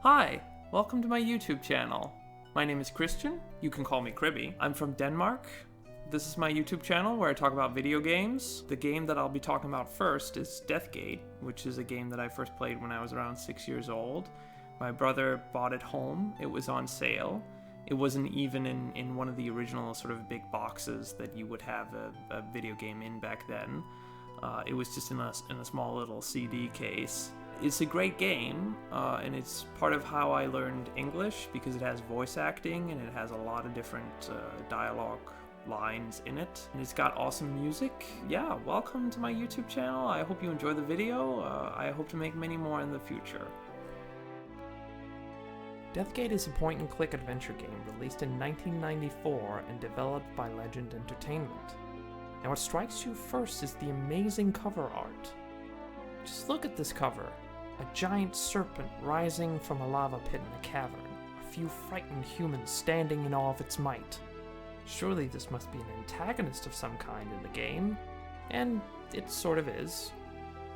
Hi, welcome to my YouTube channel. My name is Christian, you can call me Cribby. I'm from Denmark. This is my YouTube channel where I talk about video games. The game that I'll be talking about first is DeathGate, which is a game that I first played when I was around 6 years old. My brother bought it home, it was on sale. It wasn't even in one of the original sort of big boxes that you would have a video game in back then. It was just in a small little CD case. It's a great game, and it's part of how I learned English because it has voice acting and it has a lot of different dialogue lines in it. And it's got awesome music. Yeah, welcome to my YouTube channel. I hope you enjoy the video. I hope to make many more in the future. DeathGate is a point-and-click adventure game released in 1994 and developed by Legend Entertainment. And what strikes you first is the amazing cover art. Just look at this cover. A giant serpent rising from a lava pit in a cavern. A few frightened humans standing in awe of its might. Surely this must be an antagonist of some kind in the game. And it sort of is.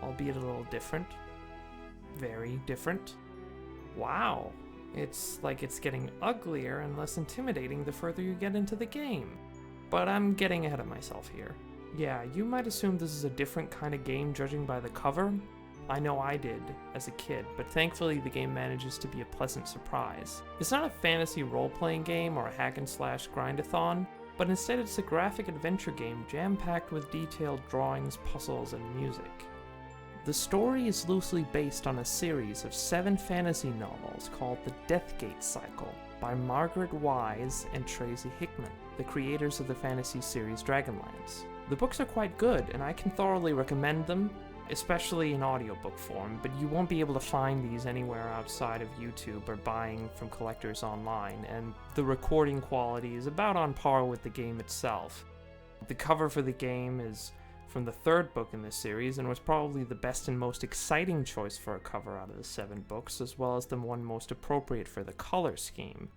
Albeit a little different. Very different. Wow. It's like it's getting uglier and less intimidating the further you get into the game. But I'm getting ahead of myself here. Yeah, you might assume this is a different kind of game judging by the cover. I know I did as a kid, but thankfully the game manages to be a pleasant surprise. It's not a fantasy role-playing game or a hack-and-slash grind-a-thon, but instead it's a graphic adventure game jam-packed with detailed drawings, puzzles, and music. The story is loosely based on a series of 7 fantasy novels called the DeathGate Cycle by Margaret Wise and Tracy Hickman, the creators of the fantasy series Dragonlance. The books are quite good, and I can thoroughly recommend them, especially in audiobook form, but you won't be able to find these anywhere outside of YouTube or buying from collectors online, and the recording quality is about on par with the game itself. The cover for the game is from the 3rd book in this series, and was probably the best and most exciting choice for a cover out of the 7 books, as well as the one most appropriate for the color scheme.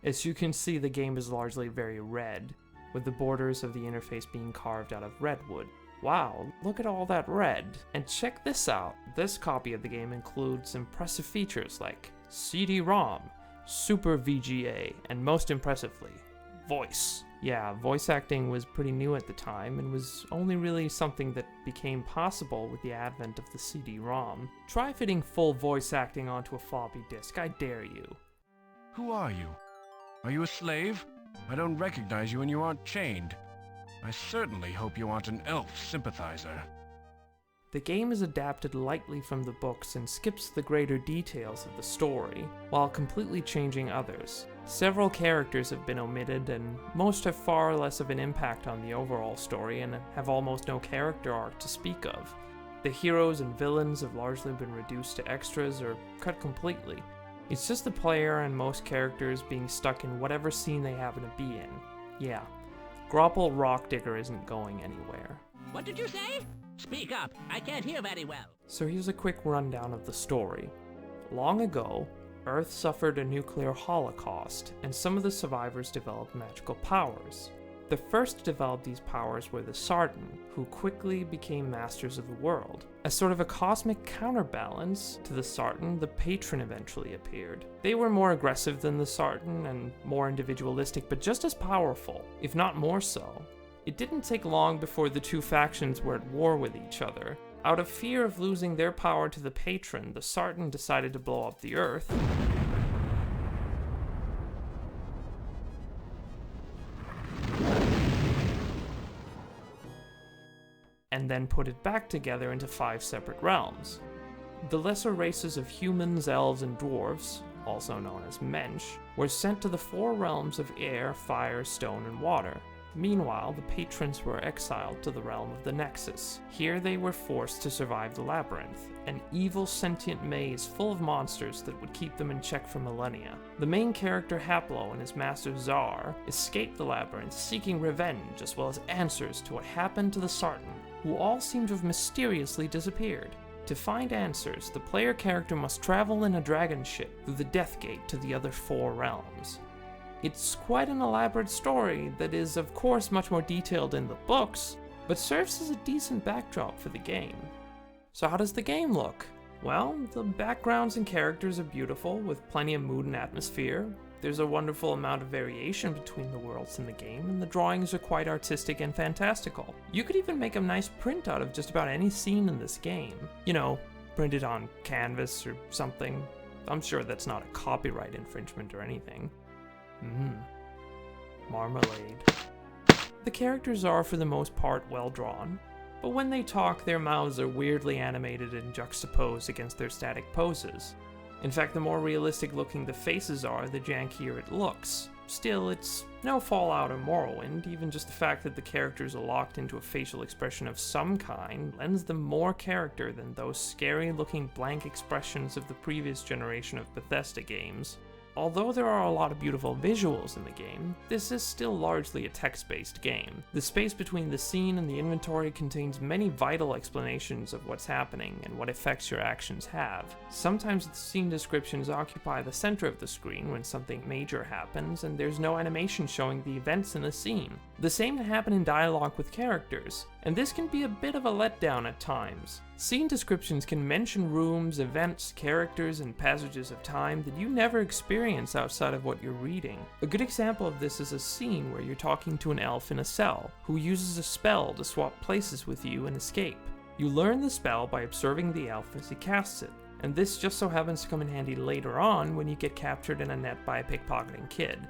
As you can see, the game is largely very red, with the borders of the interface being carved out of redwood. Wow, look at all that red. And check this out. This copy of the game includes impressive features like CD-ROM, Super VGA, and most impressively, voice. Yeah, voice acting was pretty new at the time and was only really something that became possible with the advent of the CD-ROM. Try fitting full voice acting onto a floppy disk, I dare you. Who are you? Are you a slave? I don't recognize you and you aren't chained. I certainly hope you aren't an elf sympathizer. The game is adapted lightly from the books and skips the greater details of the story, while completely changing others. Several characters have been omitted, and most have far less of an impact on the overall story and have almost no character arc to speak of. The heroes and villains have largely been reduced to extras or cut completely. It's just the player and most characters being stuck in whatever scene they happen to be in. Yeah, Grapple Rockdigger isn't going anywhere. What did you say? Speak up, I can't hear very well. So here's a quick rundown of the story. Long ago, Earth suffered a nuclear holocaust, and some of the survivors developed magical powers. The first to develop these powers were the Sartan, who quickly became masters of the world. As sort of a cosmic counterbalance to the Sartan, the Patron eventually appeared. They were more aggressive than the Sartan and more individualistic, but just as powerful, if not more so. It didn't take long before the two factions were at war with each other. Out of fear of losing their power to the Patron, the Sartan decided to blow up the Earth. And then put it back together into 5 separate realms. The lesser races of humans, elves, and dwarves, also known as Mensch, were sent to the 4 realms of air, fire, stone, and water. Meanwhile, the patrons were exiled to the realm of the Nexus. Here they were forced to survive the Labyrinth, an evil sentient maze full of monsters that would keep them in check for millennia. The main character Haplo and his master Czar escaped the Labyrinth seeking revenge as well as answers to what happened to the Sartan, who all seem to have mysteriously disappeared. To find answers, the player character must travel in a dragon ship through the DeathGate to the other 4 realms. It's quite an elaborate story that is, of course, much more detailed in the books, but serves as a decent backdrop for the game. So how does the game look? Well, the backgrounds and characters are beautiful, with plenty of mood and atmosphere. There's a wonderful amount of variation between the worlds in the game, and the drawings are quite artistic and fantastical. You could even make a nice print out of just about any scene in this game. You know, printed on canvas or something. I'm sure that's not a copyright infringement or anything. Marmalade. The characters are, for the most part, well drawn, but when they talk, their mouths are weirdly animated and juxtaposed against their static poses. In fact, the more realistic looking the faces are, the jankier it looks. Still, it's no Fallout or Morrowind. Even just the fact that the characters are locked into a facial expression of some kind lends them more character than those scary looking blank expressions of the previous generation of Bethesda games. Although there are a lot of beautiful visuals in the game, this is still largely a text-based game. The space between the scene and the inventory contains many vital explanations of what's happening and what effects your actions have. Sometimes the scene descriptions occupy the center of the screen when something major happens, and there's no animation showing the events in the scene. The same can happen in dialogue with characters, and this can be a bit of a letdown at times. Scene descriptions can mention rooms, events, characters, and passages of time that you never experience outside of what you're reading. A good example of this is a scene where you're talking to an elf in a cell, who uses a spell to swap places with you and escape. You learn the spell by observing the elf as he casts it, and this just so happens to come in handy later on when you get captured in a net by a pickpocketing kid.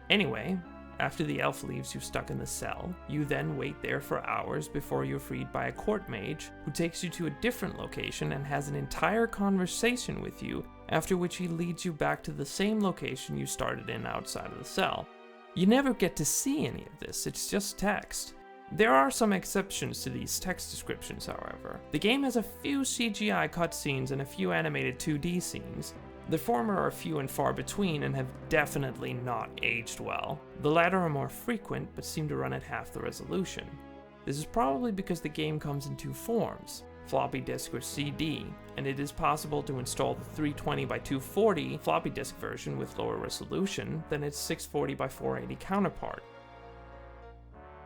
Anyway, after the elf leaves you stuck in the cell, you then wait there for hours before you're freed by a court mage, who takes you to a different location and has an entire conversation with you, after which he leads you back to the same location you started in outside of the cell. You never get to see any of this, it's just text. There are some exceptions to these text descriptions, however. The game has a few CGI cutscenes and a few animated 2D scenes. The former are few and far between and have definitely not aged well. The latter are more frequent, but seem to run at half the resolution. This is probably because the game comes in two forms, floppy disk or CD, and it is possible to install the 320 by 240 floppy disk version with lower resolution than its 640 by 480 counterpart.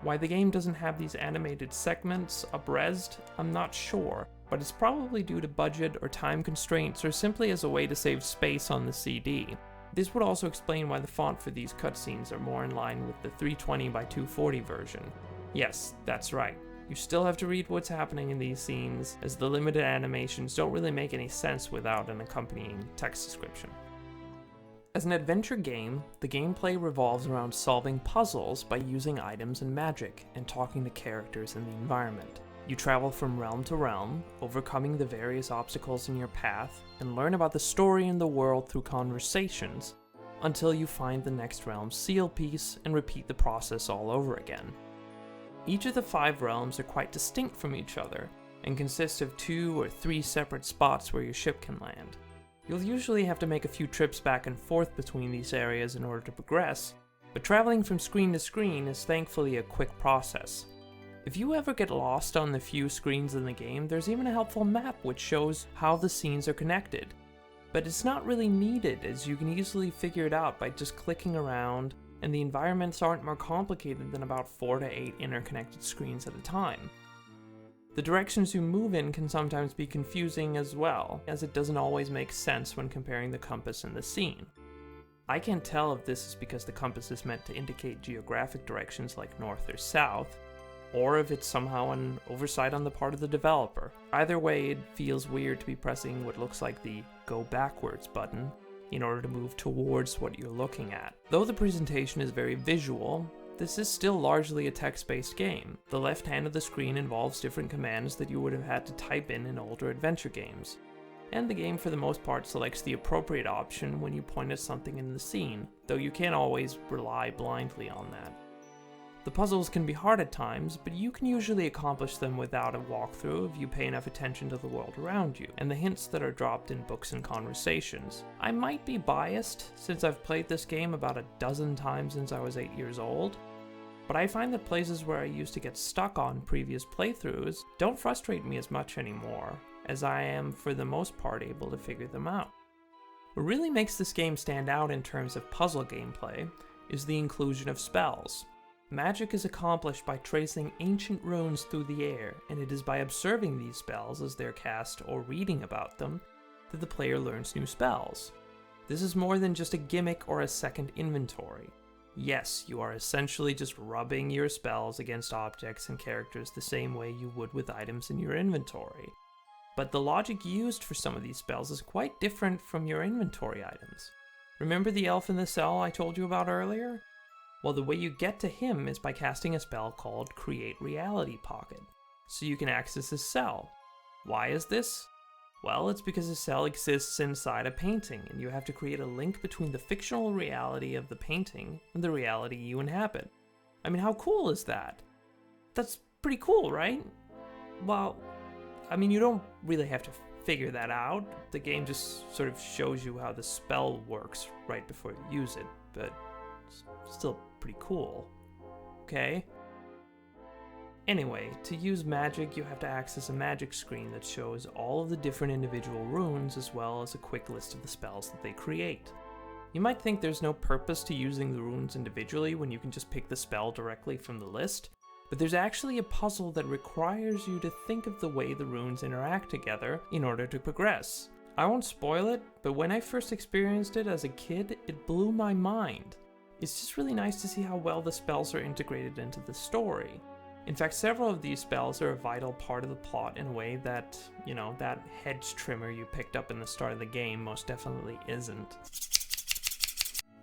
Why the game doesn't have these animated segments up-resed, I'm not sure, but it's probably due to budget or time constraints or simply as a way to save space on the CD. This would also explain why the font for these cutscenes are more in line with the 320 by 240 version. Yes, that's right. You still have to read what's happening in these scenes, as the limited animations don't really make any sense without an accompanying text description. As an adventure game, the gameplay revolves around solving puzzles by using items and magic, and talking to characters in the environment. You travel from realm to realm, overcoming the various obstacles in your path, and learn about the story and the world through conversations, until you find the next realm's seal piece and repeat the process all over again. Each of the 5 realms are quite distinct from each other, and consist of 2 or 3 separate spots where your ship can land. You'll usually have to make a few trips back and forth between these areas in order to progress, but traveling from screen to screen is thankfully a quick process. If you ever get lost on the few screens in the game, there's even a helpful map which shows how the scenes are connected. But it's not really needed, as you can easily figure it out by just clicking around, and the environments aren't more complicated than about 4 to 8 interconnected screens at a time. The directions you move in can sometimes be confusing as well, as it doesn't always make sense when comparing the compass and the scene. I can't tell if this is because the compass is meant to indicate geographic directions like north or south, or if it's somehow an oversight on the part of the developer. Either way, it feels weird to be pressing what looks like the go backwards button in order to move towards what you're looking at. Though the presentation is very visual, this is still largely a text-based game. The left hand of the screen involves different commands that you would have had to type in older adventure games. And the game for the most part selects the appropriate option when you point at something in the scene, though you can't always rely blindly on that. The puzzles can be hard at times, but you can usually accomplish them without a walkthrough if you pay enough attention to the world around you, and the hints that are dropped in books and conversations. I might be biased, since I've played this game about a dozen times since I was 8 years old, but I find that places where I used to get stuck on previous playthroughs don't frustrate me as much anymore, as I am for the most part able to figure them out. What really makes this game stand out in terms of puzzle gameplay is the inclusion of spells. Magic is accomplished by tracing ancient runes through the air, and it is by observing these spells as they're cast or reading about them that the player learns new spells. This is more than just a gimmick or a second inventory. Yes, you are essentially just rubbing your spells against objects and characters the same way you would with items in your inventory. But the logic used for some of these spells is quite different from your inventory items. Remember the elf in the cell I told you about earlier? Well, the way you get to him is by casting a spell called Create Reality Pocket, so you can access his cell. Why is this? Well, it's because a cell exists inside a painting, and you have to create a link between the fictional reality of the painting and the reality you inhabit. I mean, how cool is that? That's pretty cool, right? Well, I mean, you don't really have to figure that out. The game just sort of shows you how the spell works right before you use it, but it's still pretty cool. Okay? Anyway, to use magic, you have to access a magic screen that shows all of the different individual runes as well as a quick list of the spells that they create. You might think there's no purpose to using the runes individually when you can just pick the spell directly from the list, but there's actually a puzzle that requires you to think of the way the runes interact together in order to progress. I won't spoil it, but when I first experienced it as a kid, it blew my mind. It's just really nice to see how well the spells are integrated into the story. In fact, several of these spells are a vital part of the plot in a way that, that hedge trimmer you picked up in the start of the game most definitely isn't.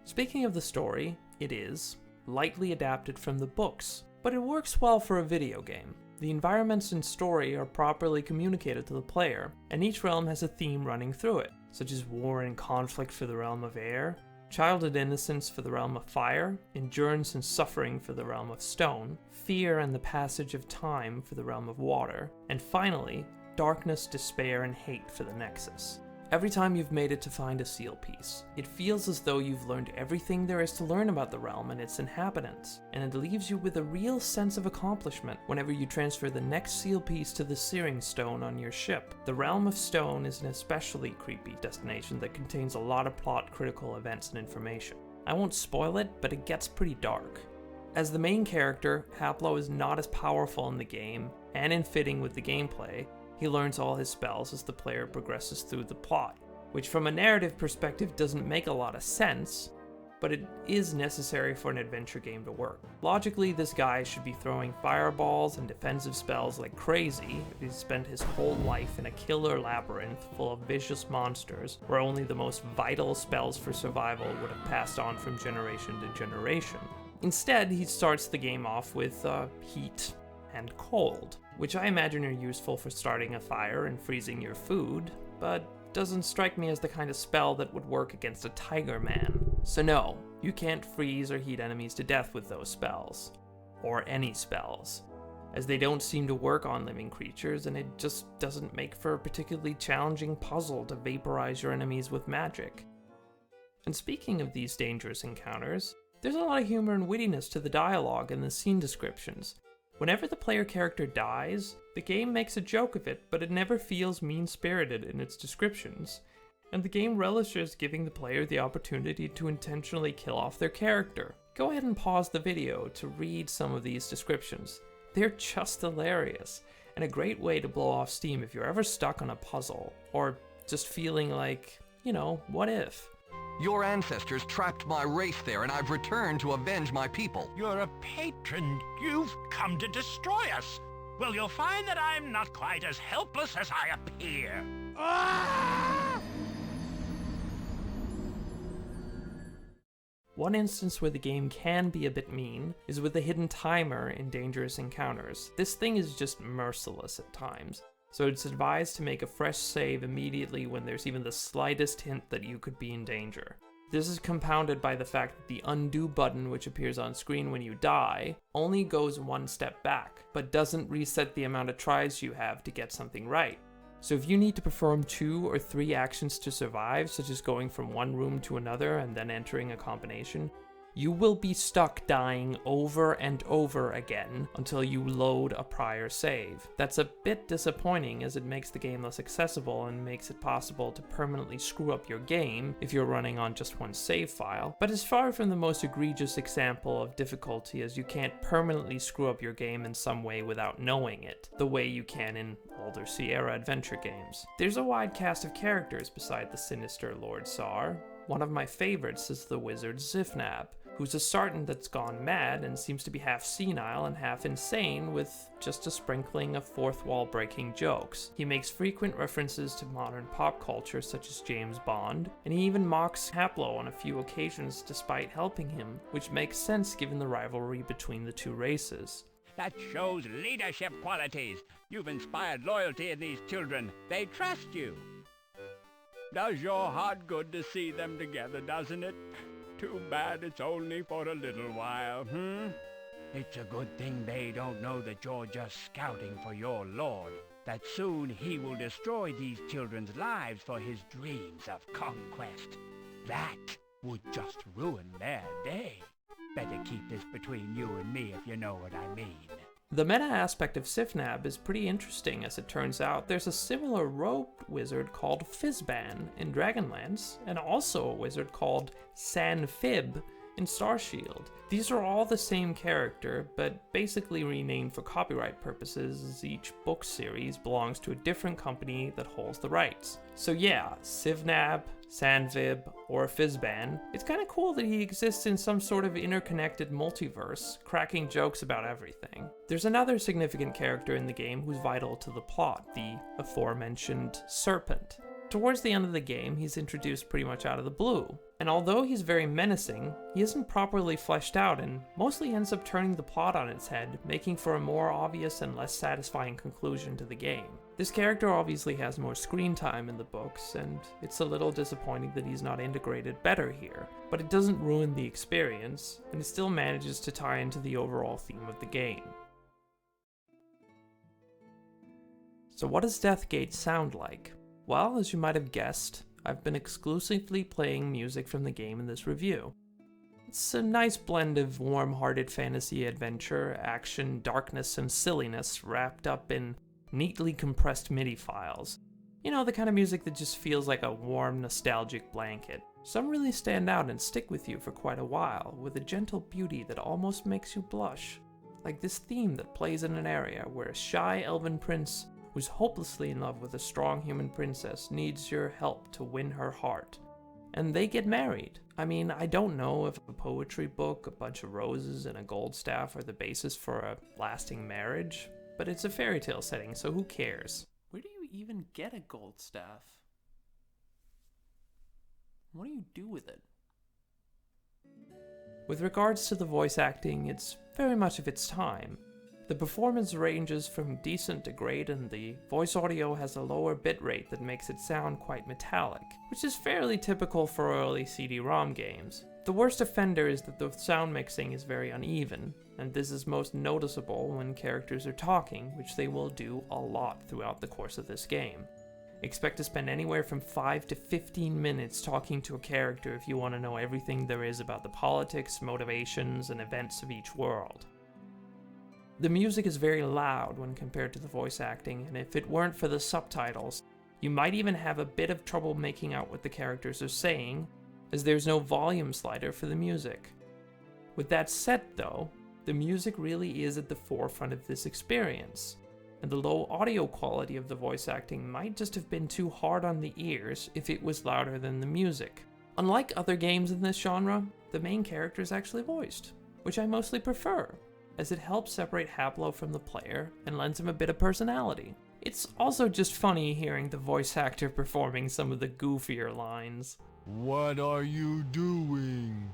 Speaking of the story, it is lightly adapted from the books, but it works well for a video game. The environments and story are properly communicated to the player, and each realm has a theme running through it, such as war and conflict for the realm of air, childhood innocence for the realm of fire, endurance and suffering for the realm of stone, fear and the passage of time for the realm of water, and finally, darkness, despair, and hate for the nexus. Every time you've made it to find a seal piece, it feels as though you've learned everything there is to learn about the realm and its inhabitants, and it leaves you with a real sense of accomplishment whenever you transfer the next seal piece to the searing stone on your ship. The realm of stone is an especially creepy destination that contains a lot of plot-critical events and information. I won't spoil it, but it gets pretty dark. As the main character, Haplo is not as powerful in the game, and in fitting with the gameplay, he learns all his spells as the player progresses through the plot, which from a narrative perspective doesn't make a lot of sense, but it is necessary for an adventure game to work. Logically, this guy should be throwing fireballs and defensive spells like crazy if he's spent his whole life in a killer labyrinth full of vicious monsters where only the most vital spells for survival would have passed on from generation to generation. Instead, he starts the game off with heat and cold, which I imagine are useful for starting a fire and freezing your food, but doesn't strike me as the kind of spell that would work against a tiger man. So no, you can't freeze or heat enemies to death with those spells. Or any spells, as they don't seem to work on living creatures, and it just doesn't make for a particularly challenging puzzle to vaporize your enemies with magic. And speaking of these dangerous encounters, there's a lot of humor and wittiness to the dialogue and the scene descriptions. Whenever the player character dies, the game makes a joke of it, but it never feels mean-spirited in its descriptions, and the game relishes giving the player the opportunity to intentionally kill off their character. Go ahead and pause the video to read some of these descriptions. They're just hilarious, and a great way to blow off steam if you're ever stuck on a puzzle, or just feeling like, what if? Your ancestors trapped my race there, and I've returned to avenge my people. You're a patron. You've come to destroy us. Well, you'll find that I'm not quite as helpless as I appear. Ah! One instance where the game can be a bit mean is with the hidden timer in dangerous encounters. This thing is just merciless at times, so it's advised to make a fresh save immediately when there's even the slightest hint that you could be in danger. This is compounded by the fact that the undo button, which appears on screen when you die, only goes one step back, but doesn't reset the amount of tries you have to get something right. So if you need to perform 2 or 3 actions to survive, such as going from one room to another and then entering a combination, you will be stuck dying over and over again until you load a prior save. That's a bit disappointing as it makes the game less accessible and makes it possible to permanently screw up your game if you're running on just one save file, but is far from the most egregious example of difficulty, as you can't permanently screw up your game in some way without knowing it, the way you can in older Sierra adventure games. There's a wide cast of characters beside the sinister Lord Tsar. One of my favorites is the wizard Zifnab, who's a Sartan that's gone mad and seems to be half senile and half insane with just a sprinkling of fourth wall breaking jokes. He makes frequent references to modern pop culture such as James Bond, and he even mocks Haplo on a few occasions despite helping him, which makes sense given the rivalry between the two races. That shows leadership qualities. You've inspired loyalty in these children. They trust you. Does your heart good to see them together, doesn't it? Too bad it's only for a little while, It's a good thing they don't know that you're just scouting for your lord, that soon he will destroy these children's lives for his dreams of conquest. That would just ruin their day. Better keep this between you and me if you know what I mean. The meta aspect of Zifnab is pretty interesting. As it turns out, there's a similar robed wizard called Fizban in Dragonlance, and also a wizard called Sanfib in Starshield. These are all the same character, but basically renamed for copyright purposes, as each book series belongs to a different company that holds the rights. So yeah, Zifnab, Sanvib, or Fizban, it's kind of cool that he exists in some sort of interconnected multiverse, cracking jokes about everything. There's another significant character in the game who's vital to the plot, the aforementioned Serpent. Towards the end of the game, he's introduced pretty much out of the blue, and although he's very menacing, he isn't properly fleshed out and mostly ends up turning the plot on its head, making for a more obvious and less satisfying conclusion to the game. This character obviously has more screen time in the books, and it's a little disappointing that he's not integrated better here, but it doesn't ruin the experience, and it still manages to tie into the overall theme of the game. So what does DeathGate sound like? Well, as you might have guessed, I've been exclusively playing music from the game in this review. It's a nice blend of warm-hearted fantasy adventure, action, darkness, and silliness wrapped up in neatly compressed MIDI files. You know, the kind of music that just feels like a warm, nostalgic blanket. Some really stand out and stick with you for quite a while, with a gentle beauty that almost makes you blush. Like this theme that plays in an area where a shy elven prince who's hopelessly in love with a strong human princess needs your help to win her heart. And they get married. I mean, I don't know if a poetry book, a bunch of roses, and a gold staff are the basis for a lasting marriage, but it's a fairy tale setting, so who cares? Where do you even get a gold staff? What do you do with it? With regards to the voice acting, it's very much of its time. The performance ranges from decent to great, and the voice audio has a lower bitrate that makes it sound quite metallic, which is fairly typical for early CD-ROM games. The worst offender is that the sound mixing is very uneven, and this is most noticeable when characters are talking, which they will do a lot throughout the course of this game. Expect to spend anywhere from 5 to 15 minutes talking to a character if you want to know everything there is about the politics, motivations, and events of each world. The music is very loud when compared to the voice acting, and if it weren't for the subtitles, you might even have a bit of trouble making out what the characters are saying, as there's no volume slider for the music. With that said though, the music really is at the forefront of this experience, and the low audio quality of the voice acting might just have been too hard on the ears if it was louder than the music. Unlike other games in this genre, the main character is actually voiced, which I mostly prefer, as it helps separate Haplo from the player and lends him a bit of personality. It's also just funny hearing the voice actor performing some of the goofier lines. What are you doing?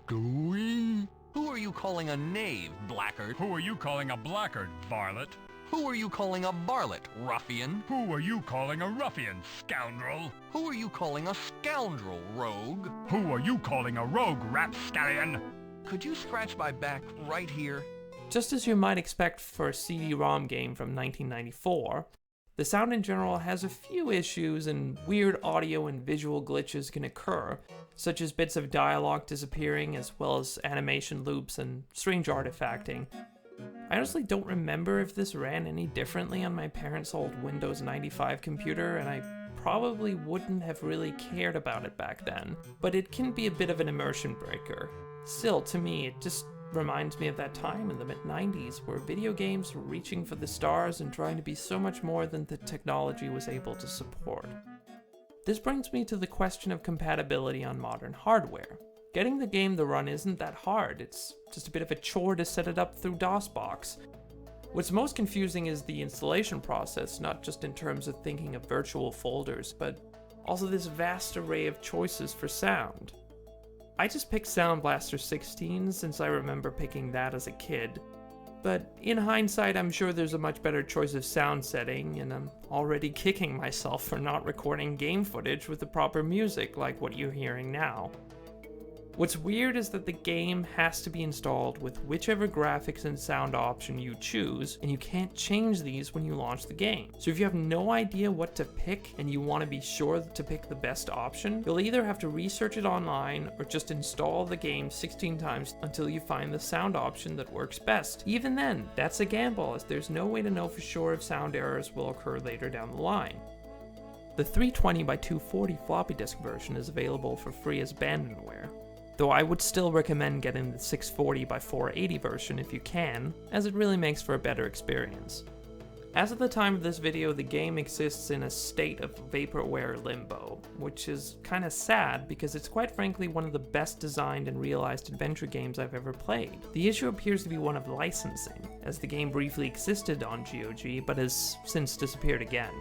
Doing? Who are you calling a knave, blackguard? Who are you calling a blackguard, varlet? Who are you calling a varlet, ruffian? Who are you calling a ruffian, scoundrel? Who are you calling a scoundrel, rogue? Who are you calling a rogue, rapscallion? Could you scratch my back right here? Just as you might expect for a CD-ROM game from 1994, The sound in general has a few issues, and weird audio and visual glitches can occur, such as bits of dialogue disappearing as well as animation loops and strange artifacting. I honestly don't remember if this ran any differently on my parents' old Windows 95 computer, and I probably wouldn't have really cared about it back then, but it can be a bit of an immersion breaker. Still, to me, it just reminds me of that time in the mid-90s where video games were reaching for the stars and trying to be so much more than the technology was able to support. This brings me to the question of compatibility on modern hardware. Getting the game to run isn't that hard, it's just a bit of a chore to set it up through DOSBox. What's most confusing is the installation process, not just in terms of thinking of virtual folders, but also this vast array of choices for sound. I just picked Sound Blaster 16 since I remember picking that as a kid, but in hindsight I'm sure there's a much better choice of sound setting, and I'm already kicking myself for not recording game footage with the proper music like what you're hearing now. What's weird is that the game has to be installed with whichever graphics and sound option you choose, and you can't change these when you launch the game. So if you have no idea what to pick and you want to be sure to pick the best option, you'll either have to research it online or just install the game 16 times until you find the sound option that works best. Even then, that's a gamble, as there's no way to know for sure if sound errors will occur later down the line. The 320 by 240 floppy disk version is available for free as abandonware, though I would still recommend getting the 640 by 480 version if you can, as it really makes for a better experience. As of the time of this video, the game exists in a state of vaporware limbo, which is kinda sad because it's quite frankly one of the best designed and realized adventure games I've ever played. The issue appears to be one of licensing, as the game briefly existed on GOG but has since disappeared again.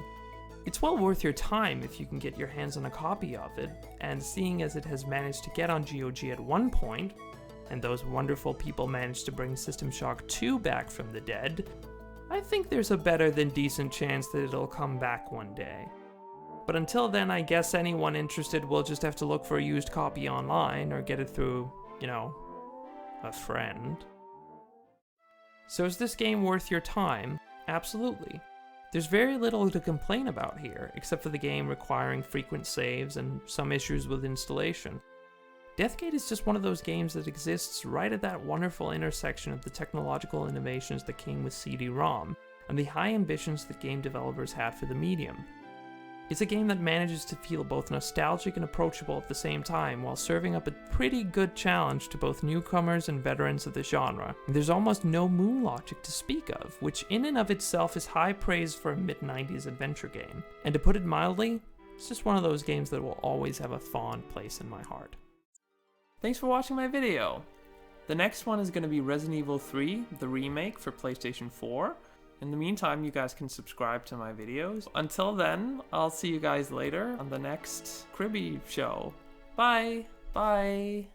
It's well worth your time if you can get your hands on a copy of it, and seeing as it has managed to get on GOG at one point, and those wonderful people managed to bring System Shock 2 back from the dead, I think there's a better than decent chance that it'll come back one day. But until then, I guess anyone interested will just have to look for a used copy online or get it through, a friend. So is this game worth your time? Absolutely. There's very little to complain about here, except for the game requiring frequent saves and some issues with installation. DeathGate is just one of those games that exists right at that wonderful intersection of the technological innovations that came with CD-ROM, and the high ambitions that game developers had for the medium. It's a game that manages to feel both nostalgic and approachable at the same time, while serving up a pretty good challenge to both newcomers and veterans of the genre. And there's almost no moon logic to speak of, which in and of itself is high praise for a mid-90s adventure game. And to put it mildly, it's just one of those games that will always have a fond place in my heart. Thanks for watching my video. The next one is going to be Resident Evil 3, the remake for PlayStation 4. In the meantime, you guys can subscribe to my videos. Until then, I'll see you guys later on the next Cribby show. Bye! Bye!